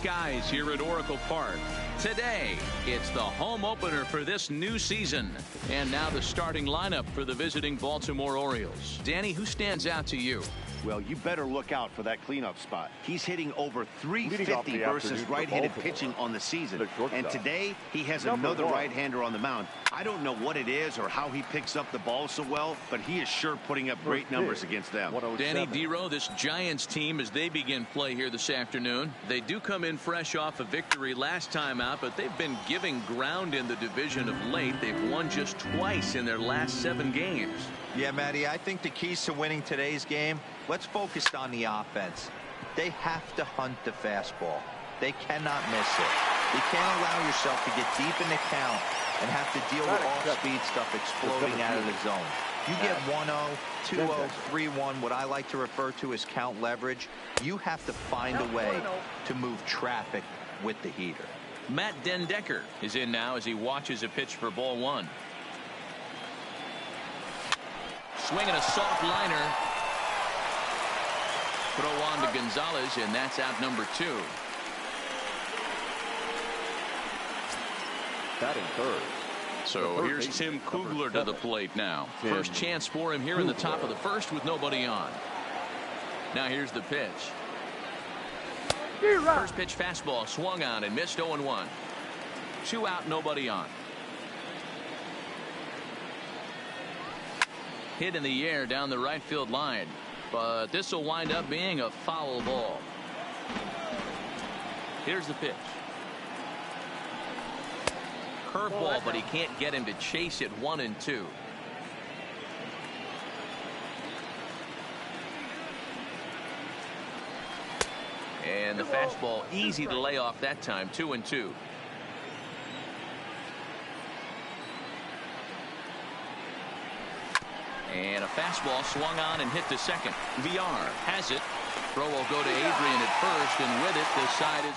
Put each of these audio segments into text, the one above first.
skies here at Oracle Park. Today, it's the home opener for this new season. And now the starting lineup for the visiting Baltimore Orioles. Danny, who stands out to you? Well, you better look out for that cleanup spot. He's hitting over 350 versus right-handed pitching on the season. And today, he has another right-hander on the mound. I don't know what it is or how he picks up the ball so well, but he is sure putting up great numbers against them. Danny Dero, this Giants team, as they begin play here this afternoon, they do come in fresh off a victory last time out, but they've been giving ground in the division of late. They've won just twice in their last 7 games. Yeah, Matty, I think the keys to winning today's game, let's focus on the offense. They have to hunt the fastball. They cannot miss it. You can't allow yourself to get deep in the count and have to deal with off-speed stuff exploding out of the zone. You get 1-0, 2-0, 3-1, what I like to refer to as count leverage. You have to find a way to move traffic with the heater. Matt Dendecker is in now as he watches a pitch for ball 1. Swinging a soft liner. Throw on to Gonzalez, and that's out number 2. Batting third. So here's Tim Kugler to the plate now. First chance for him here in the top of the first with nobody on. Now here's the pitch. First pitch fastball swung on and missed 0-1. 2 out, nobody on. Hit in the air down the right field line, but this will wind up being a foul ball. Here's the pitch. Curveball, but he can't get him to chase it. 1-2. And the fastball easy to lay off that time. 2-2. And a fastball swung on and hit to second. VR has it. Throw will go to Adrian at first, and with it, the side is.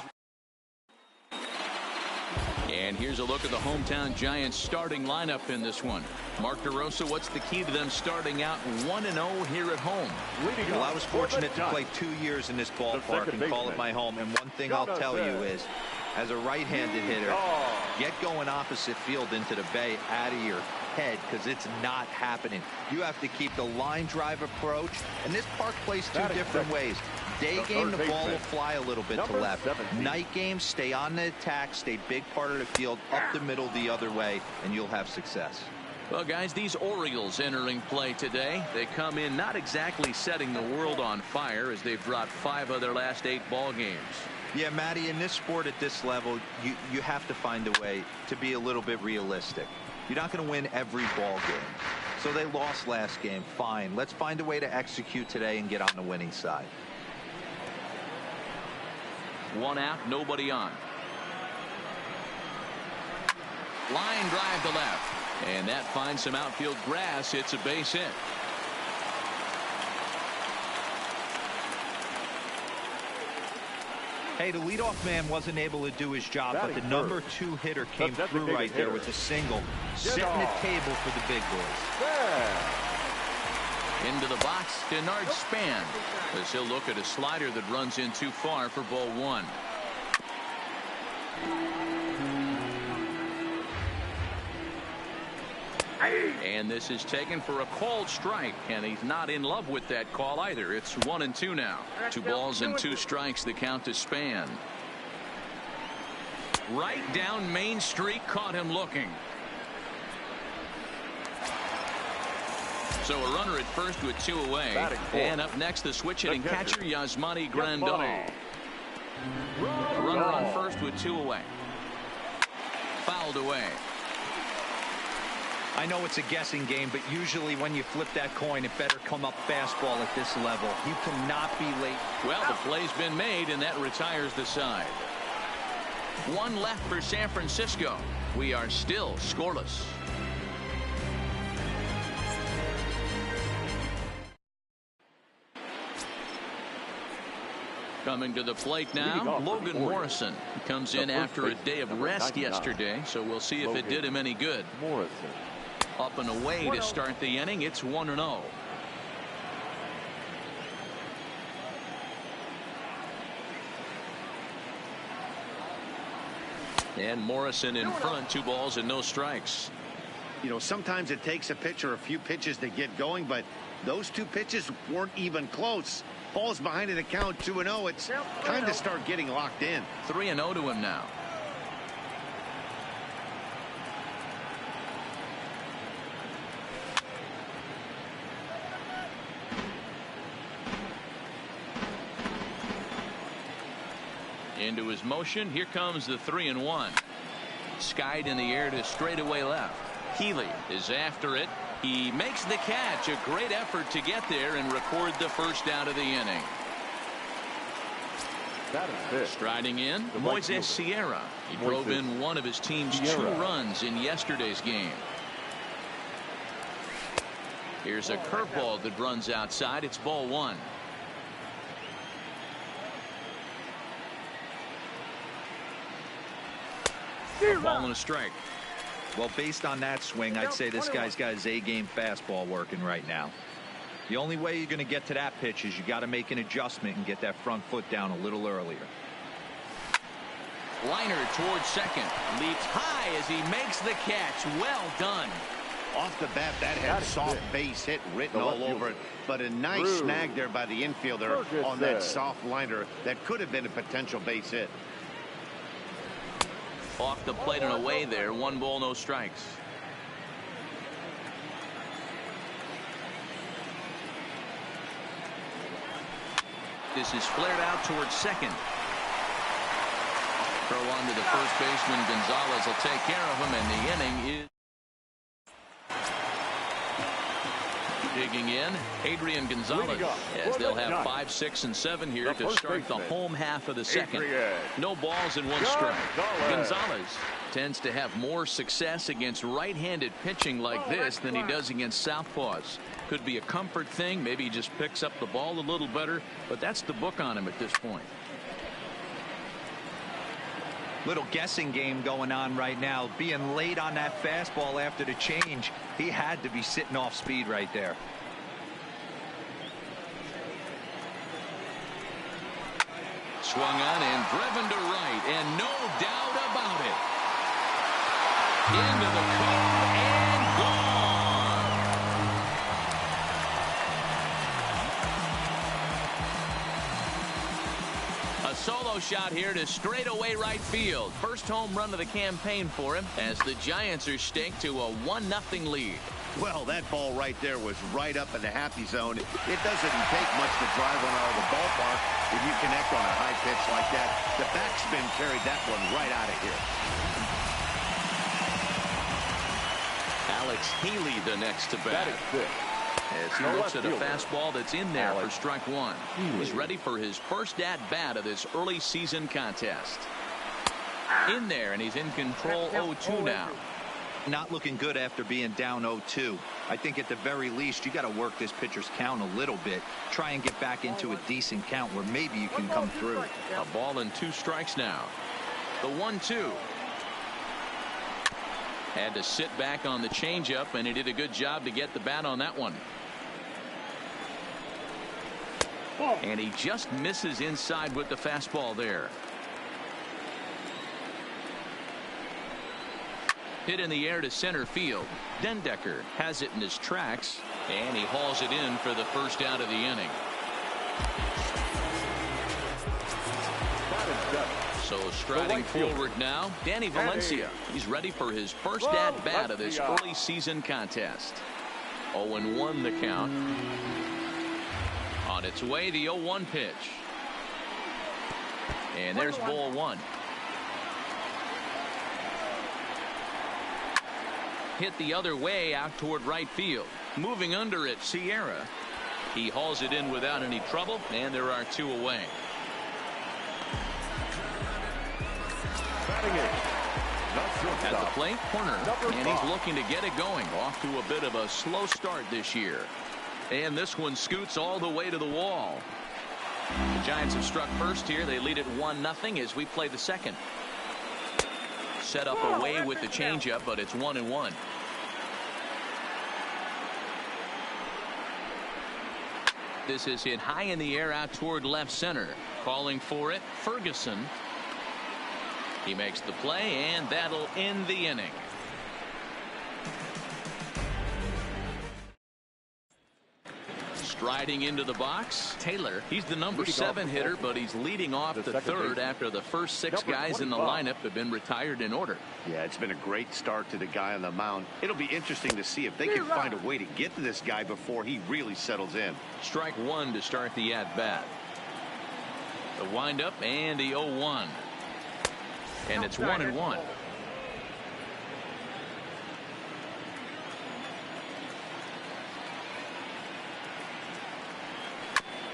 And here's a look at the hometown Giants starting lineup in this one. Mark DeRosa, what's the key to them starting out 1-0 here at home? Well, I was fortunate to play 2 years in this ballpark and call it my home. And one thing I'll tell you is, as a right-handed hitter, get going opposite field into the bay out of your head, because it's not happening. You have to keep the line drive approach, and this park plays 2 different ways. Day game, the ball will fly a little bit to left. Night game, stay on the attack, stay big part of the field, up the middle the other way, and you'll have success. Well, guys, these Orioles entering play today. They come in not exactly setting the world on fire, as they've dropped 5 of their last 8 ball games. Yeah, Matty, in this sport at this level, you have to find a way to be a little bit realistic. You're not going to win every ball game. So they lost last game. Fine. Let's find a way to execute today and get on the winning side. 1 out, nobody on. Line drive to left. And that finds some outfield grass. It's a base hit. Hey, the leadoff man wasn't able to do his job, but the number 2 hitter came through right there with a single, setting the table for the big boys. Into the box, Denard Span, as he'll look at a slider that runs in too far for ball 1. And this is taken for a called strike, and he's not in love with that call either. It's 1-2 now. 2 balls and 2 strikes, the count to Span. Right down Main Street, caught him looking. So a runner at first with 2 away. And up next, the switch hitting catcher, Yasmani Grandal. Runner on first with 2 away. Fouled away. I know it's a guessing game, but usually when you flip that coin, it better come up fastball at this level. You cannot be late. Well, the play's been made, and that retires the side. 1 left for San Francisco. We are still scoreless. Coming to the plate now, Logan Morrison comes in after a day of rest yesterday, so we'll see if it did him any good. Up and away to start the inning. It's 1-0. And Morrison in front, 2 balls and no strikes. You know, sometimes it takes a pitcher a few pitches to get going, but those 2 pitches weren't even close. Ball's behind in the count, 2-0. It's time to start getting locked in. 3-0 to him now. Into his motion. Here comes the 3-1. Skied in the air to straightaway left. Healy is after it. He makes the catch. A great effort to get there and record the first out of the inning. Striding in, Moises Sierra. He drove in one of his team's 2 runs in yesterday's game. Here's a curveball that runs outside. It's ball 1. Ball and a strike. Well, based on that swing, I'd say this guy's got his A-game fastball working right now. The only way you're going to get to that pitch is you got to make an adjustment and get that front foot down a little earlier. Liner towards second. Leaps high as he makes the catch. Well done. Off the bat, that had soft base hit written all over it, but a nice snag there by the infielder on that soft liner that could have been a potential base hit. Off the plate and away there. 1 ball, no strikes. This is flared out towards second. Throw on to the first baseman. Gonzalez will take care of him, and the inning is digging in. Adrian Gonzalez, as they'll have 5, 6, and 7 here to start the home half of the second. No balls and 1 strike. Gonzalez tends to have more success against right-handed pitching like this than he does against southpaws. Could be a comfort thing. Maybe he just picks up the ball a little better, but that's the book on him at this point. Little guessing game going on right now. Being late on that fastball after the change, he had to be sitting off speed right there. Swung on and driven to right, and no doubt about it. Into the cove and gone. A solo shot here to straightaway right field. First home run of the campaign for him as the Giants are staked to a 1-0 lead. Well, that ball right there was right up in the happy zone. It doesn't take much to drive one out of the ballpark if you connect on a high pitch like that. The backspin carried that one right out of here. Alex Healy the next to bat. As he looks at a fastball that's in there for strike 1. He's ready for his first at-bat of this early season contest. In there, and he's in control 0-2 now. Not looking good after being down 0-2. I think at the very least you got to work this pitcher's count a little bit. Try and get back into a decent count where maybe you can come through. A ball and 2 strikes now. The 1-2. Had to sit back on the changeup, and he did a good job to get the bat on that one. And he just misses inside with the fastball there. Hit in the air to center field. Dendecker has it in his tracks, and he hauls it in for the first out of the inning. So striding forward now, Danny Valencia. He's ready for his first at-bat of this early season contest. 0-1 the count. On its way, the 0-1 pitch. And there's ball 1. Hit the other way out toward right field. Moving under it, Sierra. He hauls it in without any trouble, and there are 2 away. At the plate, corner, and he's looking to get it going. Off to a bit of a slow start this year. And this one scoots all the way to the wall. The Giants have struck first here. They lead it 1-0 as we play the second. Set up away with the changeup, but it's 1-1. This is hit high in the air out toward left center. Calling for it, Ferguson. He makes the play, and that'll end the inning. Striding into the box, Taylor. He's the number 7 hitter, but he's leading off the third after the first 6 guys in the lineup have been retired in order. Yeah, it's been a great start to the guy on the mound. It'll be interesting to see if they can find a way to get to this guy before he really settles in. Strike 1 to start the at-bat. The windup and the 0-1. And it's 1-1.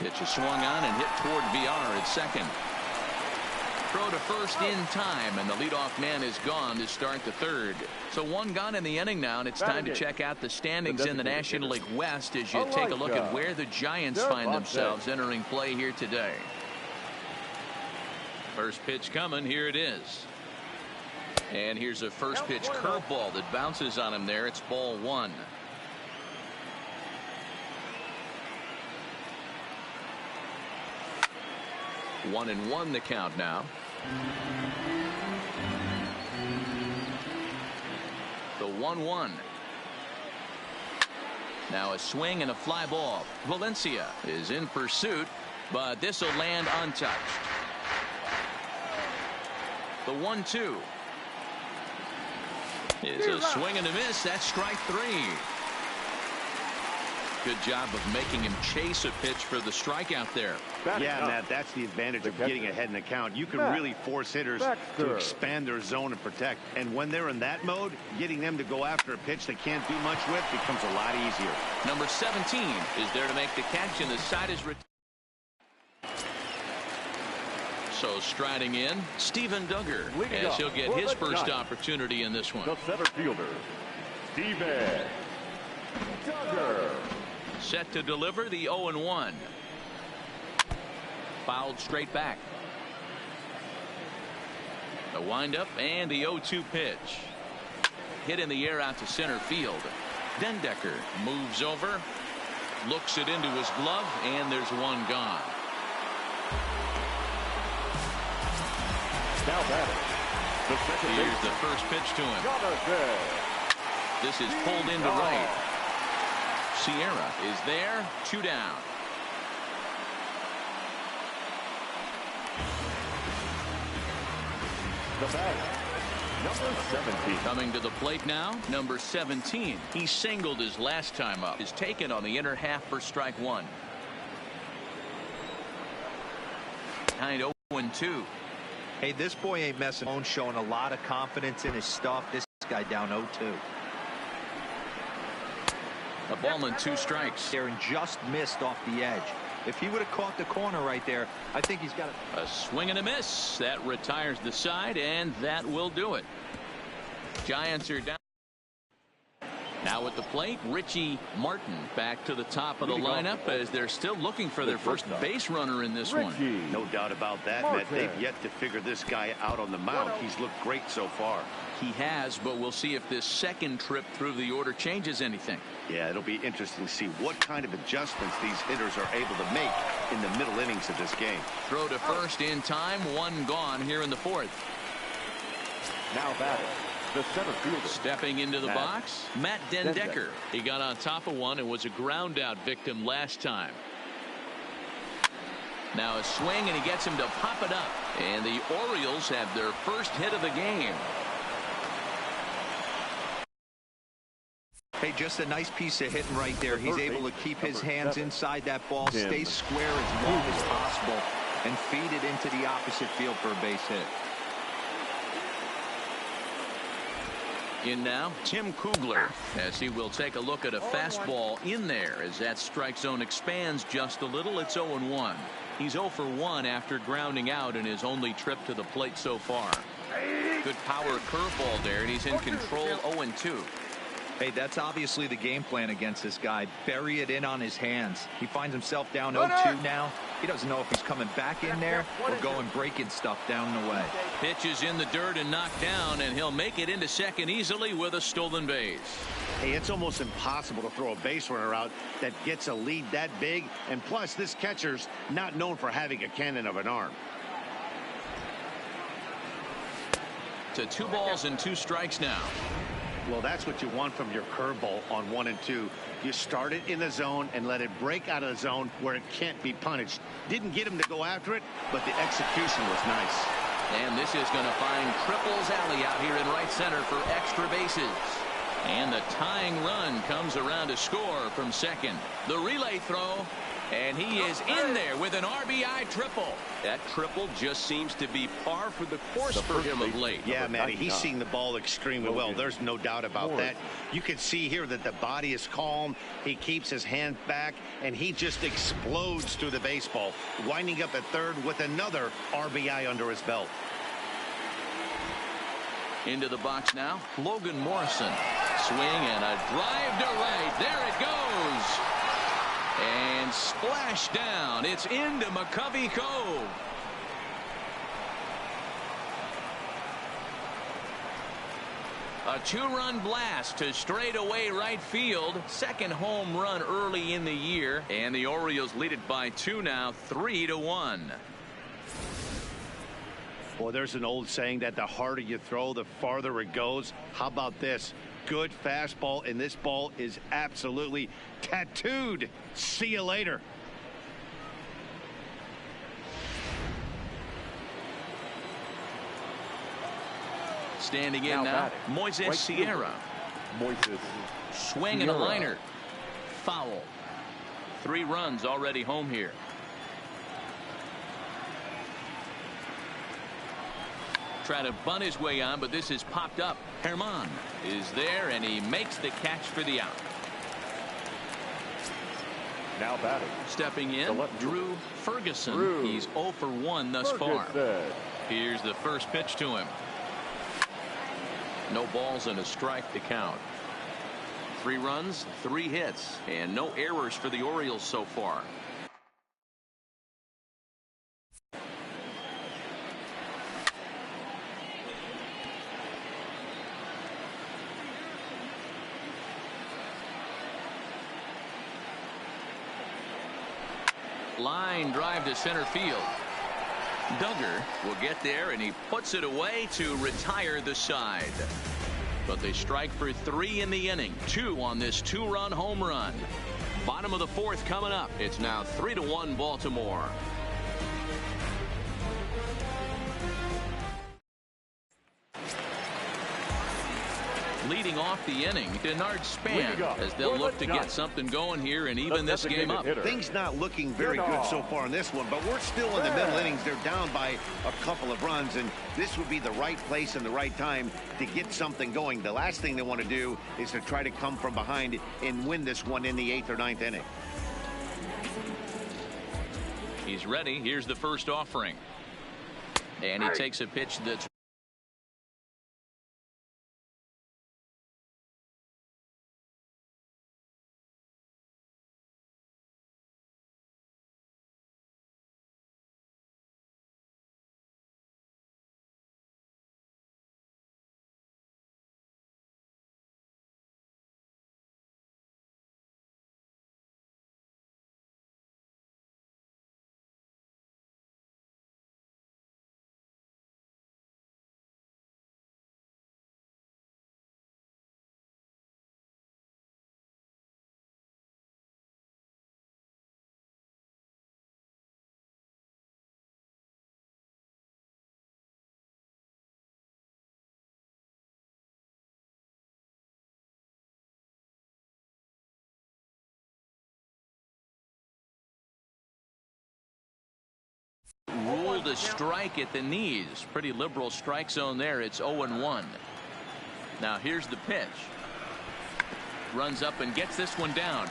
Pitch is swung on and hit toward VR at second. Throw to first in time, and the leadoff man is gone to start the third. So 1 gone in the inning now, and it's time to check out the standings in the National League West as you take a look at where the Giants find themselves entering play here today. First pitch coming. Here it is. And here's a first pitch curveball that bounces on him there. It's ball 1. 1-1 the count now. The 1-1. Now a swing and a fly ball. Valencia is in pursuit, but this will land untouched. The 1-2 is a swing and a miss. That's strike 3. Good job of making him chase a pitch for the strikeout there. Yeah, Matt, that's the advantage of getting ahead in the count. You can really force hitters to expand their zone and protect. And when they're in that mode, getting them to go after a pitch they can't do much with becomes a lot easier. Number 17 is there to make the catch, and the side is retired. So striding in, Steven Duggar, as he'll get his first opportunity in this one. The center fielder, Steven Duggar. Set to deliver the 0-1. Fouled straight back. The windup and the 0-2 pitch. Hit in the air out to center field. Dendecker moves over, looks it into his glove, and there's 1 gone. Now batting, the second Here's the first pitch to him. This is pulled into right. Sierra is there. 2 down. The batter, number 17. Coming to the plate now, number 17. He singled his last time up. Is taken on the inner half for strike 1. 9-0-2. Hey, this boy ain't messing around, showing a lot of confidence in his stuff. This guy down 0-2. A ball and 2 strikes. There and just missed off the edge. If he would have caught the corner right there, I think he's got a swing and a miss. That retires the side, and that will do it. Giants are down. Now at the plate, Richie Martin back to the top of the lineup as they're still looking for their first base runner in this one. No doubt about that, Matt. They've yet to figure this guy out on the mound. He's looked great so far. He has, but we'll see if this second trip through the order changes anything. Yeah, it'll be interesting to see what kind of adjustments these hitters are able to make in the middle innings of this game. Throw to first in time. 1 gone here in the 4th. Now batting, the center fielder. Stepping into the box, Matt Dendecker. He got on top of one and was a ground out victim last time. Now a swing, and he gets him to pop it up. And the Orioles have their first hit of the game. Hey, just a nice piece of hitting right there. He's able to keep his hands inside that ball, stay square as long as possible, and feed it into the opposite field for a base hit. In now, Tim Kugler, as he will take a look at a fastball in there as that strike zone expands just a little. It's 0-1. He's 0 for 1 after grounding out in his only trip to the plate so far. Good power curveball there, and he's in control. 0-2. Hey, that's obviously the game plan against this guy. Bury it in on his hands. He finds himself down 0-2 now. He doesn't know if he's coming back in there or going breaking stuff down the way. Pitch is in the dirt and knocked down, and he'll make it into second easily with a stolen base. Hey, it's almost impossible to throw a base runner out that gets a lead that big. And plus, this catcher's not known for having a cannon of an arm. to 2 balls and 2 strikes now. Well, that's what you want from your curveball on 1 and 2. You start it in the zone and let it break out of the zone where it can't be punished. Didn't get him to go after it, but the execution was nice. And this is going to find Triples Alley out here in right center for extra bases. And the tying run comes around to score from second. The relay throw. And he is in there with an RBI triple. That triple just seems to be par for the course for him of late. Yeah, Matty, he's seeing the ball extremely well. There's no doubt about that. You can see here that the body is calm. He keeps his hand back, and he just explodes through the baseball, winding up at third with another RBI under his belt. Into the box now, Logan Morrison. Swing and a drive to right. There it goes. And splash down. It's into McCovey Cove. A 2-run blast to straightaway right field. Second home run early in the year. And the Orioles lead it by 2 now, 3-1. Well, there's an old saying that the harder you throw, the farther it goes. How about this? Good fastball, and this ball is absolutely tattooed. See you later. Standing in now, Moises Sierra. Swing and a liner. Foul. 3 runs already home here. Try to bunt his way on, but this is popped up. Herman is there, and he makes the catch for the out. Now batting. Stepping in, Drew Ferguson. He's 0 for 1 thus far. Here's the first pitch to him. No balls and a strike to count. 3 runs, 3 hits, and no errors for the Orioles so far. Line drive to center field. Duggar will get there, and he puts it away to retire the side. But they strike for 3 in the inning. 2 on this 2-run home run. Bottom of the 4th coming up. It's now 3-1 Baltimore. Leading off the inning, Denard Span, as they'll look to get something going here and even this game up. Things not looking very good so far in this one, but we're still in the middle innings. They're down by a couple of runs, and this would be the right place and the right time to get something going. The last thing they want to do is to try to come from behind and win this one in the 8th or 9th inning. He's ready. Here's the first offering. And he takes a pitch that's ruled a strike at the knees. Pretty liberal strike zone there. It's 0-1. Now here's the pitch. Runs up and gets this one down.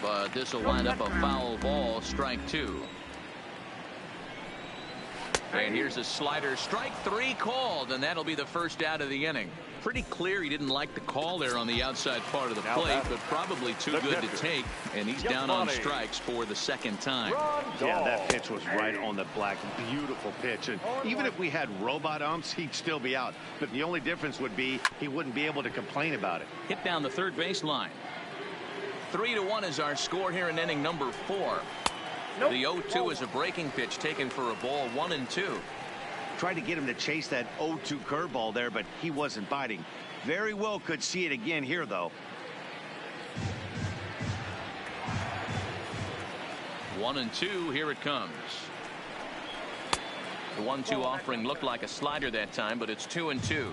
But this will wind up a foul ball. Strike 2. And here's a slider. Strike 3 called, and that'll be the first out of the inning. Pretty clear he didn't like the call there on the outside part of the plate, but probably too good to take, and he's down on strikes for the 2nd time. Yeah, that pitch was right on the black. Beautiful pitch, and even if we had robot umps, he'd still be out. But the only difference would be he wouldn't be able to complain about it. Hit down the third base line. 3-1 is our score here in inning number 4. The 0-2 is a breaking pitch taken for a ball. 1-2. Tried to get him to chase that 0-2 curveball there, but he wasn't biting. Very well could see it again here, though. 1-2, here it comes. The 1-2 offering looked like a slider that time, but it's 2-2.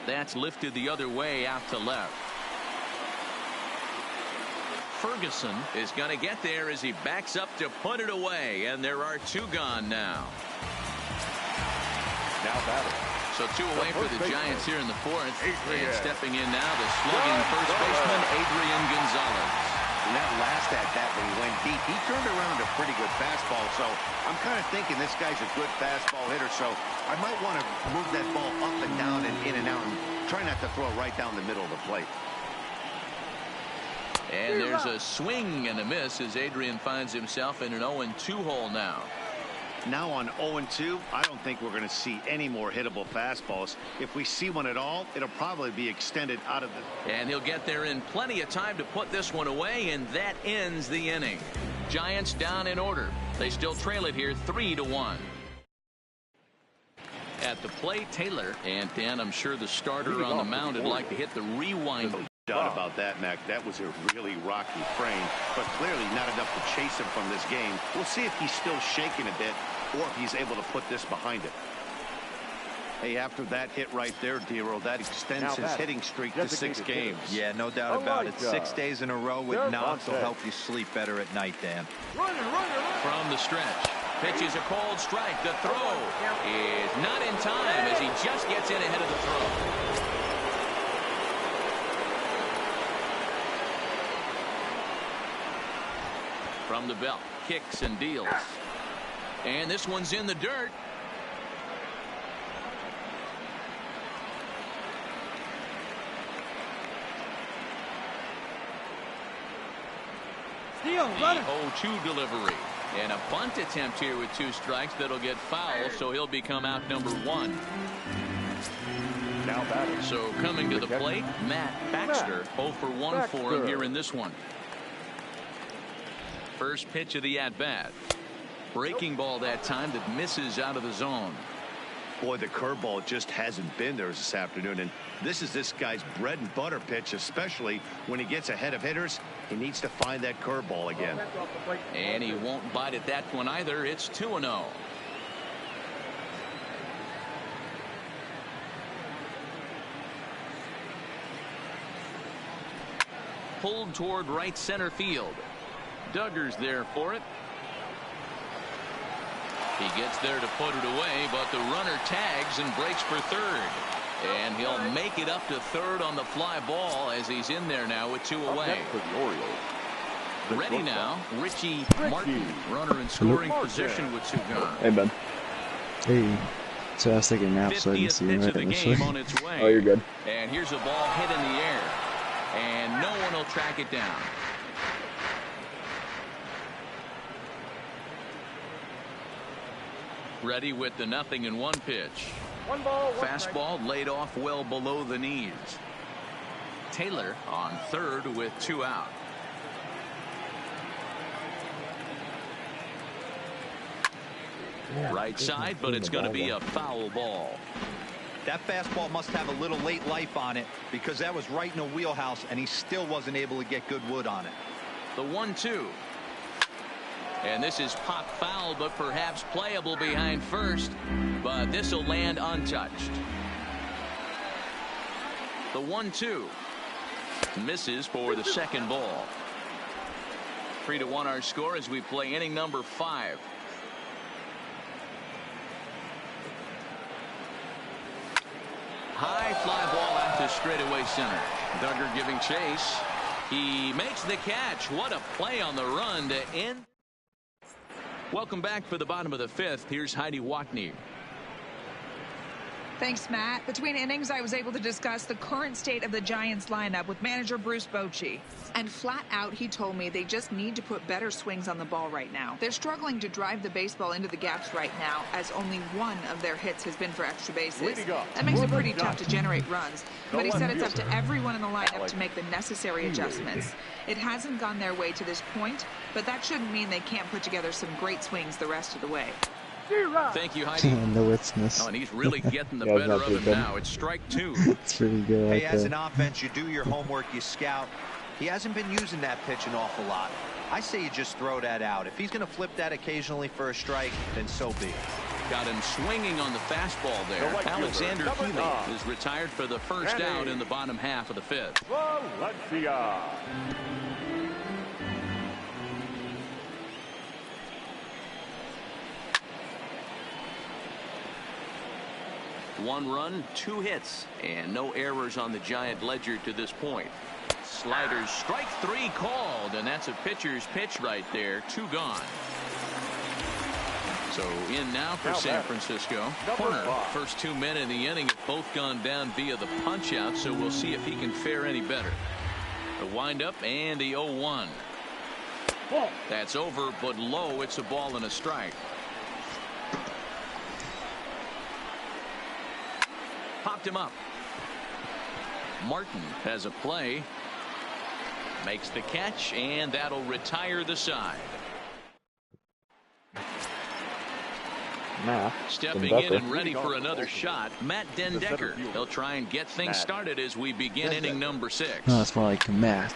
That's lifted the other way out to left. Ferguson is going to get there as he backs up to put it away, and there are 2 gone now. Now batting. So 2 away for the Giants here in the 4th. And stepping in now, the slugging first baseman, Adrian Gonzalez. And that last at-bat when he went deep, he turned around a pretty good fastball. So I'm kind of thinking this guy's a good fastball hitter. So I might want to move that ball up and down and in and out and try not to throw it right down the middle of the plate. And there's a swing and a miss as Adrian finds himself in an 0-2 hole now. Now on 0-2, I don't think we're going to see any more hittable fastballs. If we see one at all, it'll probably be extended out of the... And he'll get there in plenty of time to put this one away, and that ends the inning. Giants down in order. They still trail it here 3-1. At the plate, Taylor. And Dan, I'm sure the starter on the mound would like to hit the rewind. No doubt about that, Mac. That was a really rocky frame, but clearly not enough to chase him from this game. We'll see if he's still shaking a bit or if he's able to put this behind it. Hey, after that hit right there, Dero, that extends his hitting streak to 6 games. Yeah, no doubt about it. 6 days in a row with knocks will help you sleep better at night, Dan. From the stretch. Pitches a cold strike. The throw is not in time as he just gets in ahead of the throw. From the belt, kicks and deals. And this one's in the dirt. The 0-2 delivery. And a bunt attempt here with 2 strikes that'll get foul, so he'll become out number 1. Now batting. So coming to the plate, Matt Baxter. 0 for 1 for him here in this one. First pitch of the at-bat. Breaking ball that time that misses out of the zone. Boy, the curveball just hasn't been there this afternoon, and this is this guy's bread and butter pitch, especially when he gets ahead of hitters. He needs to find that curveball again. And he won't bite at that one either. It's 2-0. Pulled toward right center field. Duggar's there for it. He gets there to put it away, but the runner tags and breaks for third. And he'll make it up to third on the fly ball as he's in there now with 2 away. For the Orioles. Ready now, Richie Martin, runner in scoring position with 2 gone. Hey, bud. Hey. So I was taking a nap, so I didn't see you right initially. On its way. Oh, you're good. And here's a ball hit in the air. And no one will track it down. Ready with the 0-1 pitch. 1 ball, 1 Fastball laid off well below the knees. Taylor on third with 2 out. Right side, but it's going to be a foul ball. That fastball must have a little late life on it because that was right in the wheelhouse and he still wasn't able to get good wood on it. The 1-2. And this is pop foul, but perhaps playable behind first. But this will land untouched. The 1-2 misses for the second ball. 3-1 our score as we play inning number 5. High fly ball out to straightaway center. Duggar giving chase. He makes the catch. What a play on the run to end. Welcome back for the bottom of the 5th. Here's Heidi Watney. Thanks, Matt. Between innings, I was able to discuss the current state of the Giants lineup with manager Bruce Bochy. And flat out, he told me they just need to put better swings on the ball right now. They're struggling to drive the baseball into the gaps right now, as only one of their hits has been for extra bases. That makes it pretty tough to generate runs. But he said it's up to everyone in the lineup to make the necessary adjustments. It hasn't gone their way to this point, but that shouldn't mean they can't put together some great swings the rest of the way. Thank you, Heidi. No, it's missed. Oh, and he's really getting the better of him now. It's strike 2. It's pretty good. Hey, as an offense, you do your homework, you scout. He hasn't been using that pitch an awful lot. I say you just throw that out. If he's going to flip that occasionally for a strike, then so be it. Got him swinging on the fastball there. Alexander Keeley is retired for the first out in the bottom half of the 5th. Valencia. 1 run, 2 hits, and no errors on the Giant ledger to this point. Sliders, strike 3 called, and that's a pitcher's pitch right there. 2 gone. So in now for San Francisco. Corner. First 2 men in the inning have both gone down via the punch out, so we'll see if he can fare any better. The windup and the 0-1. That's over, but low. It's a ball and a strike. Popped him up. Martin has a play. Makes the catch, and that'll retire the side. Stepping in and ready for another shot, Matt Dendecker. He'll try and get things started as we begin inning number 6. No, it's more like Matt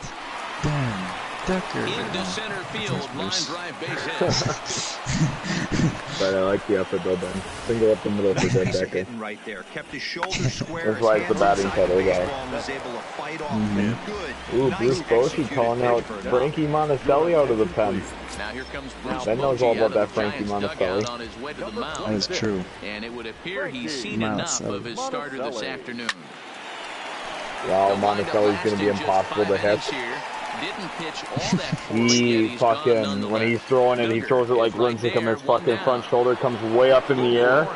Dendecker. Into center field, line drive base hit. But I like the upper though, Ben. Single up the middle for Dendecker. Right there, kept his shoulders square. That's why it's the batting title guy. Was able to fight off. Good. Ooh, Bruce Bochy calling out Frankie Monticelli out of the pen. Now here comes Bruce Ben knows all about that Frankie Monticelli. On his way to the mound. That is true. And it would appear he's seen enough of his starter this afternoon. Well, Monticelli's going to be impossible to hit. Didn't pitch all that he fucking, when he's throwing it, he throws it like Lincecum. His fucking front shoulder comes way up in the air,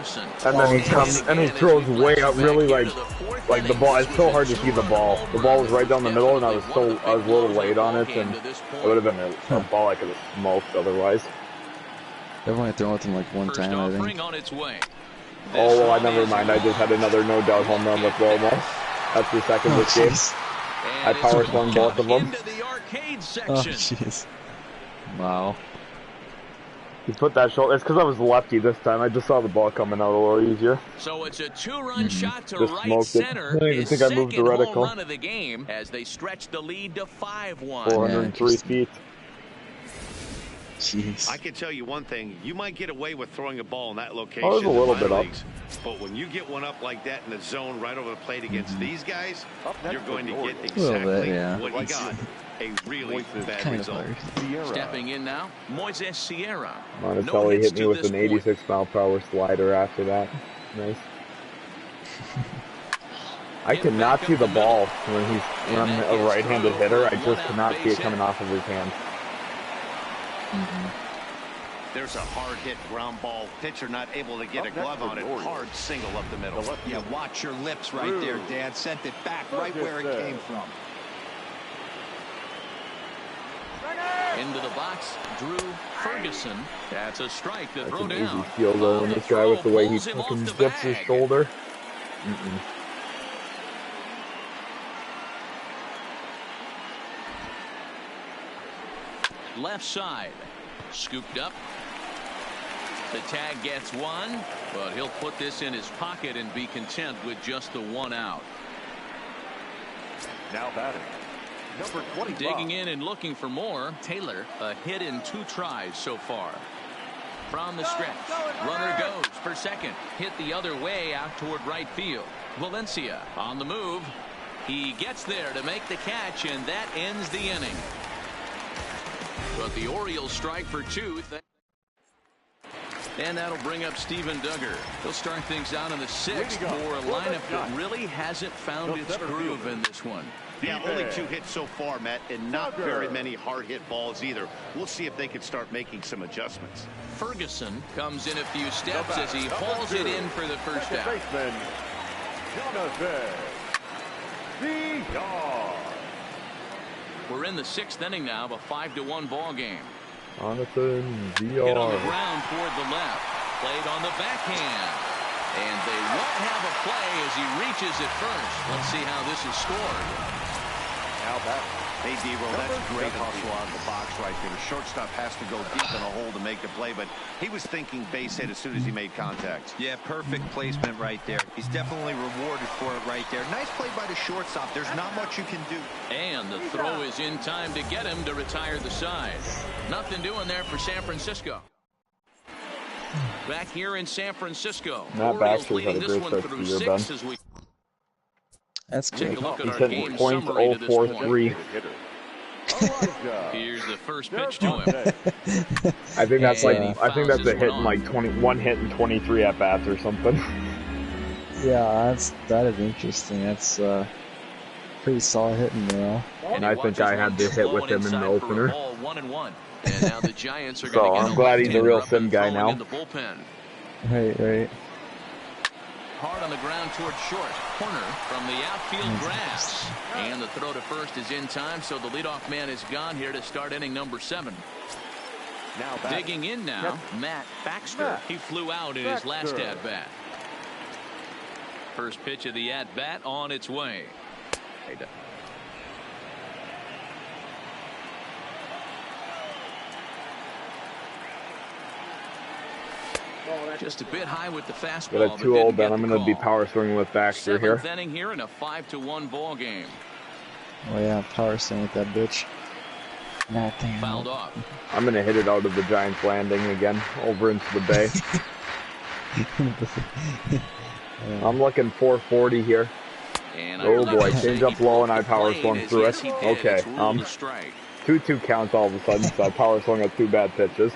and then he throws way up, really like the ball. It's so hard to see the ball. The ball was right down the middle, and I was a little late on it, and it would have been a ball I could have smoked otherwise. They've only thrown with him like 1 time, I think. Oh well, never mind. I just had another no-doubt home run with Romo. That's the second this game. I power swung both of them. Oh, jeez. Wow. He put that shoulder. It's because I was lefty this time. I just saw the ball coming out a little easier. So it's a 2-run shot to just right center. I don't even think I moved the reticle. Run of the game as they stretch the lead to 5-1. 403 feet. Jeez. I can tell you one thing. You might get away with throwing a ball in that location. Oh, it was a little bit up. But when you get one up like that in the zone right over the plate against these guys, you're going to get exactly what you got. A really bad result. Stepping in now, Moises Sierra. Monticelli hit me with an 86-mile-per-hour slider after that. Nice. I cannot see the ball when I'm a right-handed hitter. I just cannot see it coming off of his hand. There's a hard hit ground ball. Pitcher not able to get a glove on it. Hard single up the middle. Yeah, watch your lips right there, Dad. Sent it back right where it came from. Into the box, Drew Ferguson. That's a strike to throw down. That's an easy field though, when this guy with the way he fucking dips his shoulder. Left side, scooped up. The tag gets 1, but he'll put this in his pocket and be content with just the 1 out. Now batting, number 25. Digging in and looking for more. Taylor, a hit in 2 tries so far. From the stretch, runner goes for second. Hit the other way out toward right field. Valencia on the move. He gets there to make the catch, and that ends the inning. But the Orioles strike for 2. And that'll bring up Steven Duggar. He'll start things out in the 6th for a lineup that really hasn't found its groove in this one. Yeah, only 2 hits so far, Matt, and not very many hard hit balls either. We'll see if they can start making some adjustments. Ferguson comes in a few steps as he hauls it in for the first out. We're in the 6th inning now, a 5-1 ball game. Jonathan Hit on the VR. ground toward the left. Played on the backhand. And they won't have a play as he reaches it first. Let's see how this is scored. Now back. Hey, D-Roll, that's great hustle out of the box right there. The shortstop has to go deep in a hole to make the play, but he was thinking base hit as soon as he made contact. Yeah, perfect placement right there. He's definitely rewarded for it right there. Nice play by the shortstop. There's not much you can do. And the throw is in time to get him to retire the side. Nothing doing there for San Francisco. Back here in San Francisco. Matt Orioles Baxter's had leading a this great one start to through the year, 6 as we That's take good. a look at He's our hitting game points summary to this point. 043. Here's the first pitch to him. I think that's And like he I think fouls that's a this hit one in like 21 hit and 23 at bats or something. Yeah, that is interesting. That's pretty solid hitting there. And I think I had the hit with him in the opener. 1-1. And now the Giants are So going to get I'm glad he's a real left-hander up sim and guy throwing now. in the bullpen. Right. Hard on the ground toward short. Corner from the outfield grass. And the throw to first is in time, so the leadoff man is gone here to start inning number 7. Now back. Digging in now, Matt Baxter. He flew out in his last at-bat. First pitch of the at-bat on its way. Just a bit high with the fastball. But at 2-0, then I'm going to be power swinging with Baxter here. 7th inning here in a 5-1 ball game. Oh yeah, power swing with that bitch. Nah, damn. Fouled off. I'm going to hit it out of the Giants landing again, over into the bay. I'm looking 440 here. And Oh boy, change up low and I power swung through it. Okay, 2-2 counts all of a sudden, so I power swung at 2 bad pitches.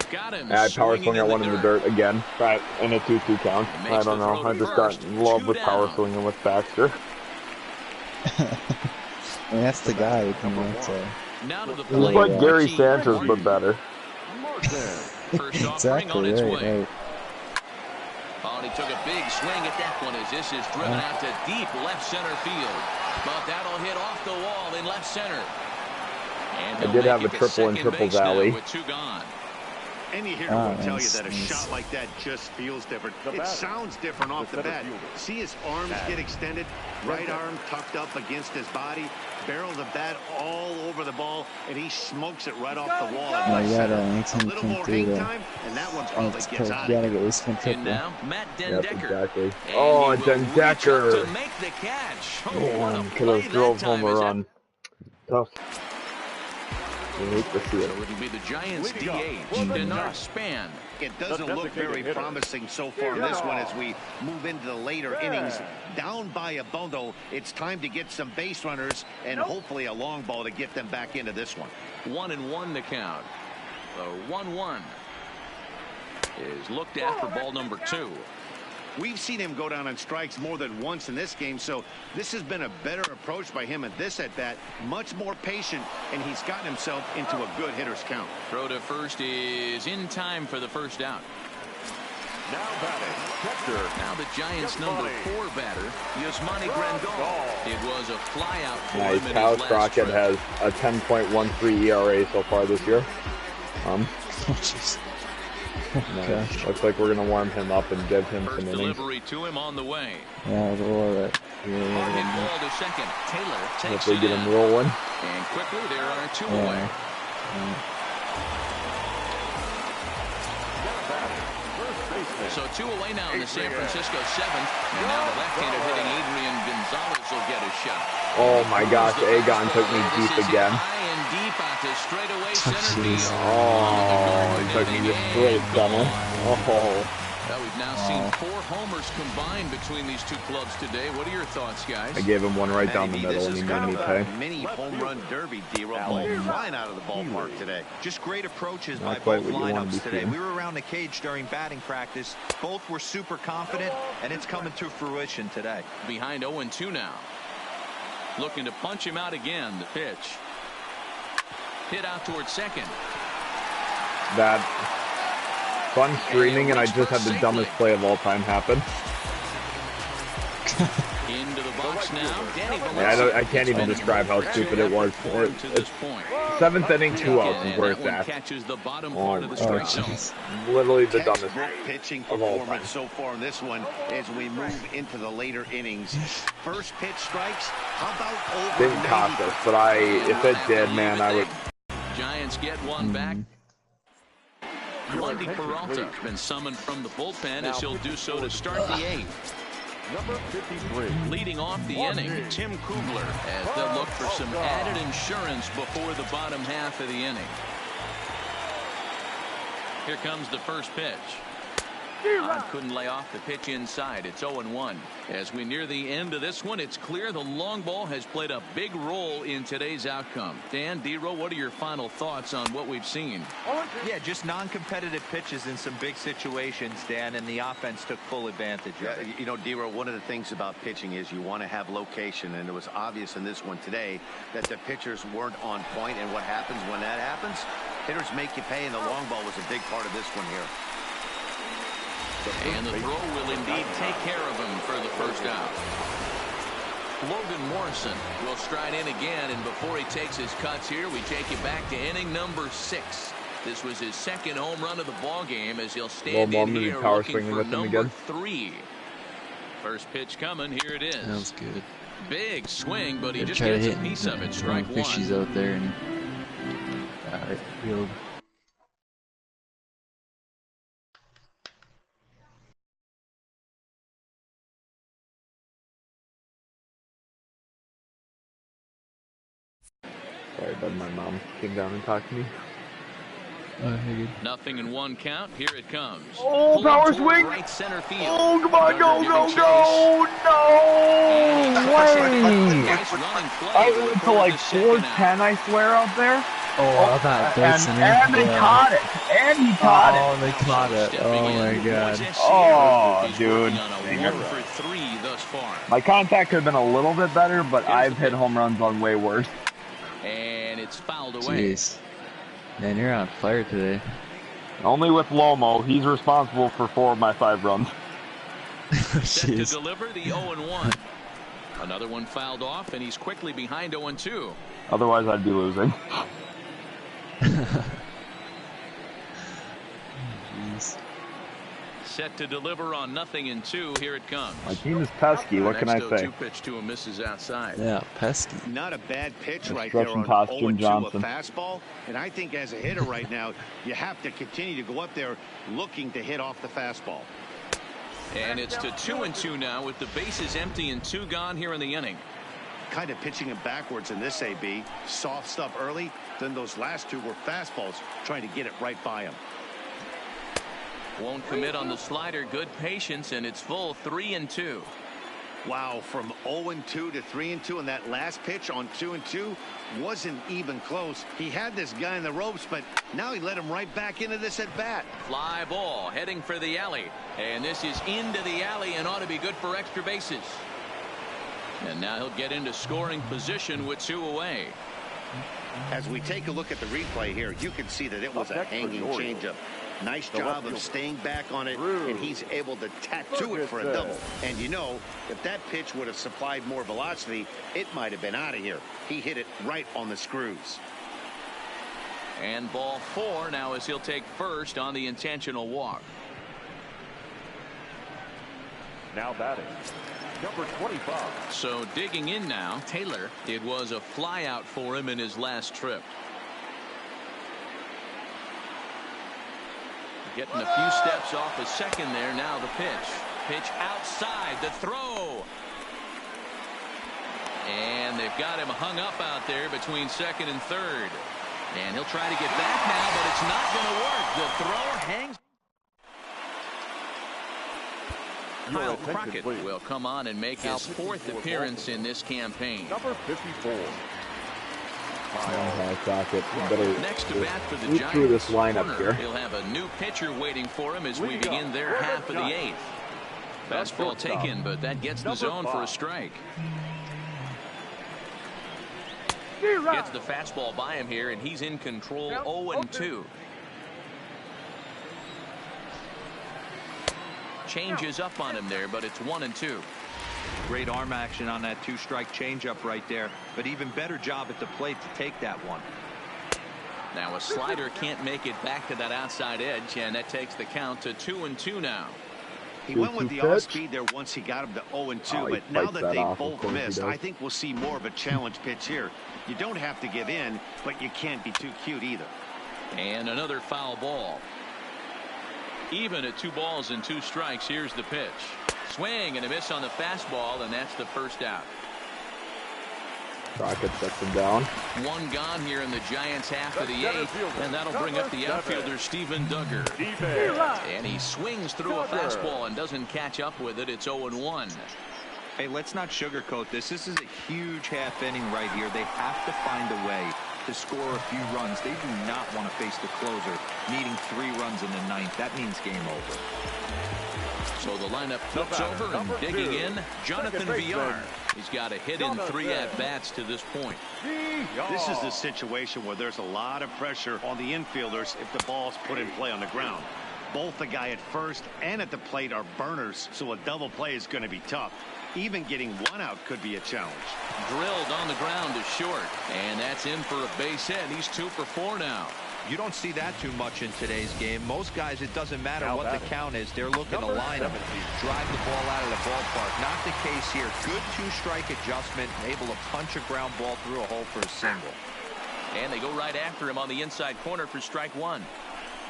Got him. I power swung at one in the dirt again, right, and a 2-2 count. I don't know, I just got in love with power swinging with Baxter. I mean, that's the guy. You know, now to the It's plate. like Gary Sanchez, but better. First offering on exactly its right. way. Oh, and he took a big swing at that one as this is driven out to deep left center field. But that'll hit off the wall in left center. And I did have a triple in Triples Alley. With 2 gone. Any hitter will tell you that a shot like that just feels different. It sounds different off the bat. See his arms get extended, right arm tucked up against his body, barrel the bat all over the ball, and he smokes it right off the wall. No, you gotta A little more hang time, and that one probably gets out. You gotta get at least one And triple. now, Matt Yep, Dendecker. exactly. And Oh, he will reach up Dendecker. to make the catch. Oh, what a Could play have drove that home time a is run. Tough. I hate to see it. So it'll be the Giants DH, Denard Span. It doesn't look very promising so far in this one as we move into the later innings. Down by a bundle, it's time to get some base runners and hopefully a long ball to get them back into this one. 1-1 to count. The 1-1 is looked at for ball number 2. We've seen him go down on strikes more than once in this game, so this has been a better approach by him at this at-bat. Much more patient, and he's gotten himself into a good hitter's count. Throw to first is in time for the first out. Now batting, catcher. Now the Giants' number 4 batter, Yasmani Grandal. It was a flyout for Nice. him in Kyle his last Crockett trip. has a 10.13 ERA so far this year. Nice. Looks like we're gonna warm him up and give him First some innings. delivery to him on the way. Yeah, I love it. Hard hit ball to second. Taylor takes Hopefully it get in. him rolling. And quickly there are 2 away. So 2 away now in the San Francisco 7th. And now the left-hander hitting Adrian Gonzalez will get a shot. Oh my gosh, Aegon took me This deep is again. high and deep out to straightaway center field. Oh, he took me just straight center. Oh. Well, we've now seen 4 homers combined between these 2 clubs today. What are your thoughts, guys? I gave him one right down the Maybe middle this and he is made kind me of pay. a mini home run derby, D-Roll. Ball flying out of the ballpark today. Just great approaches Not by quite both what you want to lineups be today. seeing. We were around the cage during batting practice. Both were super confident, and it's coming to fruition today. Behind 0-2 now. Looking to punch him out again. The pitch. Hit out towards second. That fun streaming and I just had the dumbest play of all time happen. Into the box now. Yeah, I can't even describe how stupid it was. It's 7th inning, 2 outs is where it's at. Catches the bottom part of the strike zone. Literally the dumbest pitching of all time. performance so far in this one as we move into the later innings. First pitch strikes. How about over? Didn't cost us, but if it did, man, I would. Giants get one back. Lundy Peralta has been summoned from the bullpen as he'll do so to start the 8th. Number 53. Leading off the inning, Tim Kugler, as they'll look for some added insurance before the bottom half of the inning. Here comes the first pitch. Couldn't lay off the pitch inside. It's 0-1. As we near the end of this one, it's clear the long ball has played a big role in today's outcome. Dan, D-Row, what are your final thoughts on what we've seen? Yeah, just non-competitive pitches in some big situations, Dan, and the offense took full advantage of it. You know, D-Row, one of the things about pitching is you want to have location, and it was obvious in this one today that the pitchers weren't on point, and what happens when that happens? Hitters make you pay, and the long ball was a big part of this one here. And the throw will indeed take care of him for the first out. Logan Morrison will stride in again, and before he takes his cuts here, we take it back to inning number 6. This was his second home run of the ball game as he'll stand in here looking for number 3. First pitch coming. Here it is. That was good. Big swing, but he just gets a piece of it. Strike 1. Fishies out there and field. Sorry, but my mom came down and talked to me. Nothing in 1 count. Here it comes. Oh, power swing! Right center field. Oh, come on, go, go, go! No way! I went to like 410, I swear, out there. Oh, that and they caught it. And he caught it. Oh, they caught it. Oh my god. Oh, dude. For 3 thus far. My contact could have been a little bit better, but I've hit home runs on way worse. And it's fouled away. Jeez. Man, you're on fire today. Only with Lomo. He's responsible for 4 of my 5 runs. Set to deliver the 0-1. Another one fouled off, and he's quickly behind 0-2. Otherwise, I'd be losing. Jeez. Set to deliver on 0-2. Here it comes. My team is pesky. What can I say? 2 pitch to him, misses outside. Yeah, pesky. Not a bad pitch right stretch there and on toss 0-2, Johnson. a fastball. And I think as a hitter right now, you have to continue to go up there looking to hit off the fastball. And it's to 2-2 now with the bases empty and 2 gone here in the inning. Kind of pitching him backwards in this AB. Soft stuff early. Then those last 2 were fastballs, trying to get it right by him. Won't commit on the slider. Good patience, and it's full 3-2. Wow, from 0-2 to 3-2, and that last pitch on 2-2 wasn't even close. He had this guy in the ropes, but now he let him right back into this at bat. Fly ball heading for the alley, and this is into the alley and ought to be good for extra bases. And now he'll get into scoring position with 2 away. As we take a look at the replay here, you can see that it was a hanging changeup. Nice job of staying back on it, and he's able to tattoo it for a double. And you know, if that pitch would have supplied more velocity, it might have been out of here. He hit it right on the screws. And ball 4 now as he'll take first on the intentional walk. Now batting, number 25. So digging in now, Taylor. It was a fly out for him in his last trip. Getting a few steps off his second there. Now the pitch. Pitch outside. The throw. And they've got him hung up out there between second and third. And he'll try to get back now, but it's not going to work. The throw hangs. Kyle Crockett will come on and make his 4th appearance in this campaign. Number 54. Next to bat for the Giants. Through this lineup here. He'll have a new pitcher waiting for him as we begin their half of the 8th. Fastball taken, but that gets the zone for a strike. Gets the fastball by him here, and he's in control. 0-2. Changes up on him there, but it's 1-2. Great arm action on that 2-strike changeup right there, but even better job at the plate to take that one. Now a slider can't make it back to that outside edge, and that takes the count to 2-2 now. He went with the off-speed there once he got him to 0-2, but now that they both missed, I think we'll see more of a challenge pitch here. You don't have to give in, but you can't be too cute either. And another foul ball. Even at 2 balls and 2 strikes, here's the pitch. Swing and a miss on the fastball, and that's the first out. Crockett sets him down. 1 gone here in the Giants' half of the 8th, and that'll bring up the outfielder, Steven Duggar. And he swings through a fastball and doesn't catch up with it. It's 0-1. Hey, let's not sugarcoat this. This is a huge half inning right here. They have to find a way to score a few runs. They do not want to face the closer, needing 3 runs in the 9th. That means game over. So the lineup flips over and digging in, Jonathan Villar. He's got a hit in 3 at-bats to this point. This is the situation where there's a lot of pressure on the infielders if the ball's put in play on the ground. Both the guy at first and at the plate are burners, so a double play is going to be tough. Even getting 1 out could be a challenge. Drilled on the ground to short, and that's in for a base hit. He's 2 for 4 now. You don't see that too much in today's game. Most guys, it doesn't matter what the count is. They're looking to line them, drive the ball out of the ballpark. Not the case here. Good 2-strike adjustment, able to punch a ground ball through a hole for a single. And they go right after him on the inside corner for strike 1.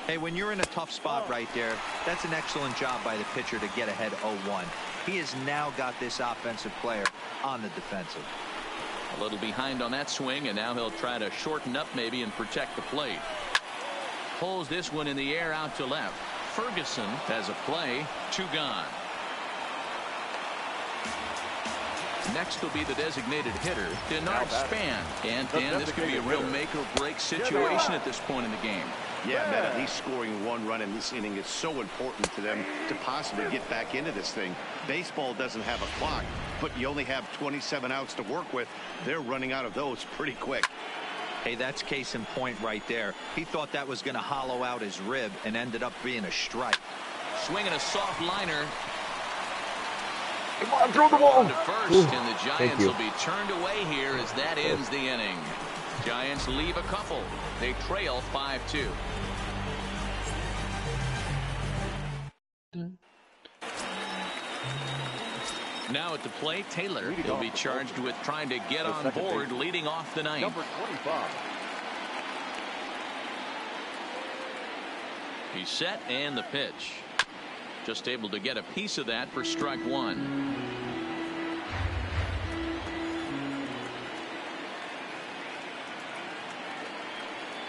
Hey, when you're in a tough spot right there, that's an excellent job by the pitcher to get ahead 0-1. He has now got this offensive player on the defensive. A little behind on that swing, and now he'll try to shorten up maybe and protect the plate. Pulls this one in the air out to left. Ferguson has a play. 2 gone. Next will be the designated hitter, Denard Span. And Dan, this could be a real make-or-break situation at this point in the game. Yeah, man, at least scoring 1 run in this inning is so important to them to possibly get back into this thing. Baseball doesn't have a clock, but you only have 27 outs to work with. They're running out of those pretty quick. Hey, that's case in point right there. He thought that was going to hollow out his rib and ended up being a strike. Swinging a soft liner. Come on, throw the ball to first, and the Giants will be turned away here as that ends the inning. Giants leave a couple. They trail 5-2. Now at the plate, Taylor will be charged with trying to get on board, leading off the 9th. Number 25. He's set, and the pitch. Just able to get a piece of that for strike 1.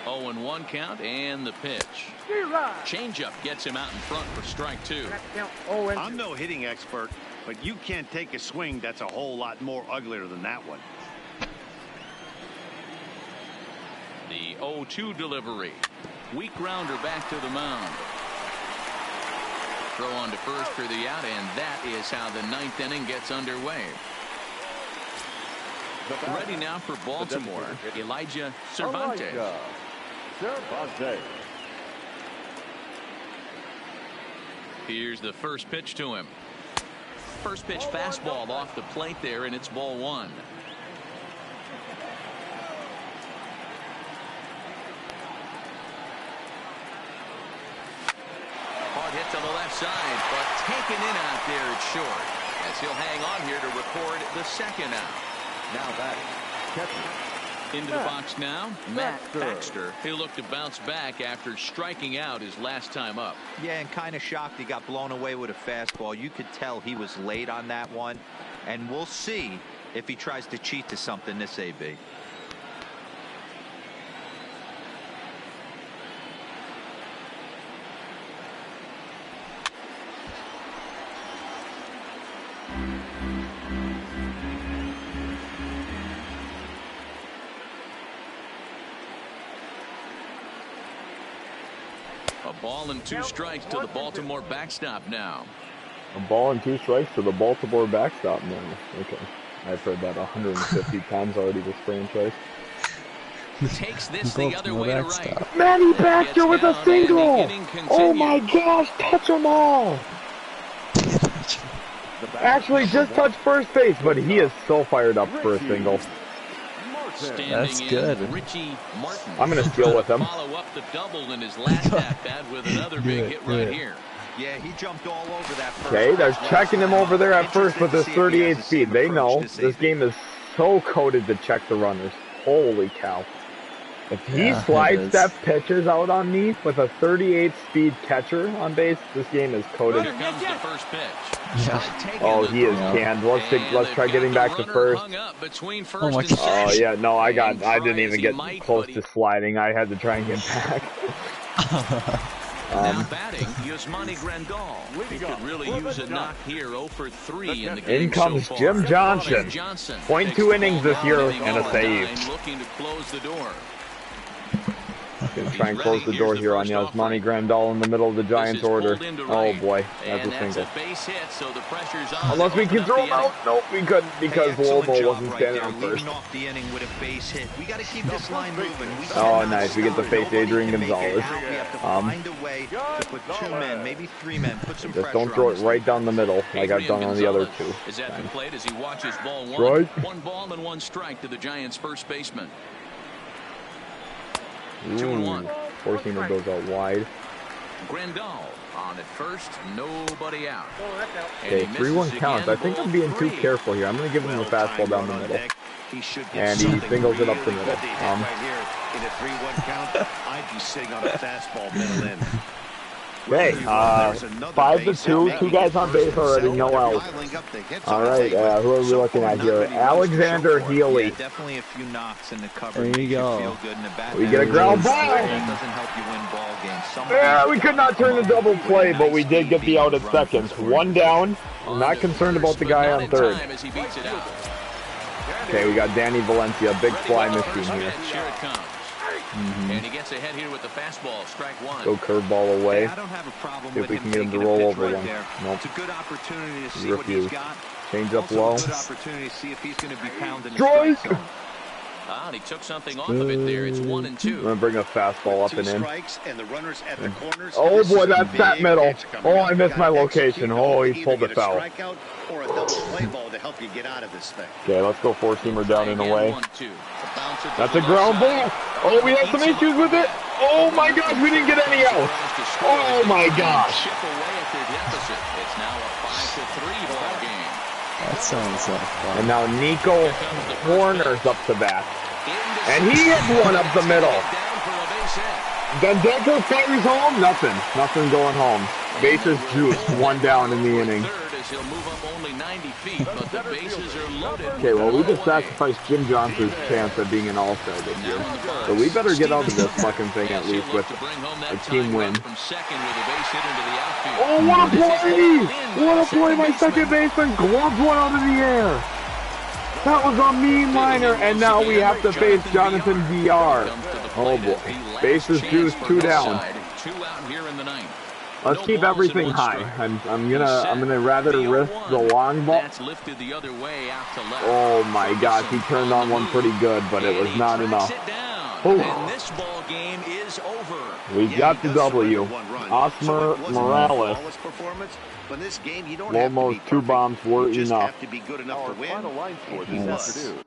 Oh, and 1 count, and the pitch. Changeup gets him out in front for strike 2. I'm no hitting expert, but you can't take a swing that's a whole lot more uglier than that one. The 0-2 delivery. Weak grounder back to the mound. Throw on to first for the out, and that is how the 9th inning gets underway. Ready now for Baltimore, Elijah Cervantes. Here's the first pitch to him. First pitch fastball off the plate there, and it's ball 1. Hard hit to the left side, but taken in out there at short, as he'll hang on here to record the 2nd out. Now batting, catcher. Into the box now, Matt Baxter. He'll look to bounce back after striking out his last time up. Yeah, and kind of shocked he got blown away with a fastball. You could tell he was late on that one, and we'll see if he tries to cheat to something this AB. A ball and 2 strikes to the Baltimore backstop now. A ball and 2 strikes to the Baltimore backstop now. Okay. I've heard that 150 times already this franchise. Takes this the other way to right. Manny Baxter with a single! Oh my gosh, touch them all! Actually, just touched first base, but he is so fired up for a single. That's good. I'm gonna steal with him. Follow up the double in his last at bat with another big hit right here. Yeah, he jumped all over that. Okay, they're checking him over there at first with his 38 speed. They know this game is so coded to check the runners. Holy cow. If he sidestep pitches out on me with a 38 speed catcher on base, this game is coded. Here comes the first pitch. Yeah. Oh, he is canned. Let's try getting back to first. Oh my God. Oh yeah, no, I didn't even get close to sliding. I had to try and get back. Now batting, Yasmani Grandal. He could really use a knock here. 0 for 3 in the game. In comes so far. Jim Johnson. 0.2 innings this year and a save. Looking to close the door. Gonna try and close the door here on Yasmani Grandal in the middle of the Giants order. Oh boy, that's a single. Unless we can throw him out. Nope, we couldn't because Lobo wasn't standing on first. Oh, nice. We get to face Adrian Gonzalez. Just don't throw it right down the middle like I've done on the other two. Is at the plate as he watches ball one. Right. 1 ball and 1 strike to the Giants' first baseman. 2-1. Four-seamer goes out wide. Grandal on at first, nobody out. Okay, 3-1 counts. I think I'm being too careful here. I'm going to give him a fastball down the middle. And he singles it up the middle. In a 3-1 count, I'd be sitting on a fastball middle in. Okay, 5-2, 2 guys on base already, no outs. All right, who are we looking at here? Alexander Healy. Definitely a few knocks in the cover. There you go. Feel good in the bat. We get a ground ball. That doesn't help you win ball games. Yeah, we could not turn the double play, but we did get the out at second. 1 down. I'm not concerned about the guy on third. Okay, we got Danny Valencia, big fly machine here. And he gets ahead here with the fastball, strike 1. Go curveball away. I don't have a problem See if with we can get him to roll over one. Nope. It's a good opportunity to see Refuse. what he's got. Change up low. Also a good opportunity to see if he's going to be pounding the Strike! strike zone. And he took something off of it there. It's 1 and 2. I'm going to bring a fastball up and in. Oh boy, that's that middle. Oh, I missed my location. Oh, he pulled it foul. Okay, let's go four-seamer down and away. That's a ground ball. Oh, we have some issues with it. Oh my gosh, we didn't get any outs. Oh my gosh. It's now a 5-3 ball game. That sounds fun. And now Nico Horner's up to bat. And he hit one up the middle. Then Decker fires home. Nothing going home. Bases juiced. 1 down in the inning. He'll move up only 90 feet, but the bases are loaded. Okay, well, we just sacrificed Jim Johnson's chance at being an all-star this year. So we better get out of this fucking thing at least with a team win. Oh, what a play! What a play! My second baseman gloved one out of the air. That was a mean liner, and now we have to face Jonathan VR. Oh boy, bases juiced, 2 down. 2 out here in the 9th. Let's keep everything high. I'm gonna rather risk the long ball. Oh my gosh, he turned on one pretty good, but it was not enough. We got the W. Osmer Morales. Lomo's 2 bombs were enough. Our final line score this afternoon.